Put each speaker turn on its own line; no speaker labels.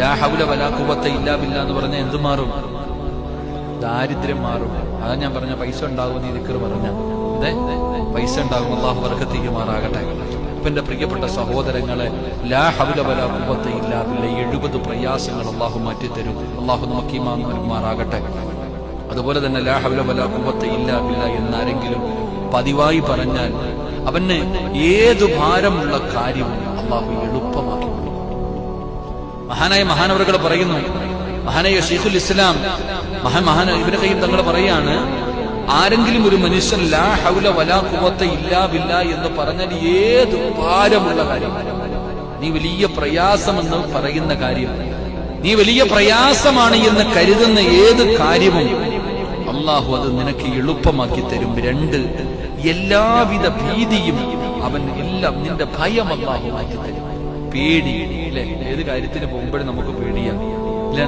ലാ ഹൗല വലാ ഖുവത ഇല്ലാ ബില്ലാ എന്ന് പറഞ്ഞാൽ എന്ത് മാറും? ദാരിദ്ര്യം മാറും. അതാ ഞാൻ പറഞ്ഞ പൈസ ഉണ്ടാകുമെന്ന് ഈ ദിക്ർ പറഞ്ഞ പൈസ ഉണ്ടാകും. അല്ലാഹു ബർക്കത്ത് ചെയ്യുമാറാകട്ടെ. അപ്പൊ എന്റെ പ്രിയപ്പെട്ട സഹോദരങ്ങളെ, ലാ ഹൗല വലാ ഖുവത ഇല്ലാ ബില്ലാ 70 പ്രയാസങ്ങൾ അല്ലാഹു മാറ്റിത്തരും. അല്ലാഹു നമുക്ക് ഈമാൻ നൽകുമാറാകട്ടെ. അതുപോലെ തന്നെ ലാ ഹൗല വലാ ഖുവത ഇല്ലാ ബില്ലാ എന്നാരെങ്കിലും പതിവായി പറഞ്ഞാൽ അവന് ഏതു ഭാരമുള്ള കാര്യവും അല്ലാഹു എളുപ്പമാക്കി. മഹാനവറുകൾ പറയുന്നു, മഹാനായ ശൈഖുൽ ഇസ്ലാം ഇബ്നു ഖയ്യിം തങ്ങൾ പറയാണ്, ആരെങ്കിലും ഒരു മനുഷ്യൻ ലാ ഹൗല വലാ ഖുവത ഇല്ലാ ബില്ലാ എന്ന് പറഞ്ഞാൽ ഏത് ഭാരമുള്ള കാര്യം, നീ വലിയ പ്രയാസമെന്ന് പറയുന്ന കാര്യം, നീ വലിയ പ്രയാസമാണ് എന്ന് കരുതുന്ന ഏത് കാര്യവും അള്ളാഹു അത് നിനക്ക് എളുപ്പമാക്കി തരും. 2, എല്ലാവിധ ഭീതിയും അവൻ എല്ലാം നിന്റെ ഭയം അള്ളാഹു മാറ്റി തരും. പേടി, അല്ലെ? ഏത് കാര്യത്തിന് പോകുമ്പോഴും നമുക്ക് പേടിയാണ്, ഇല്ല?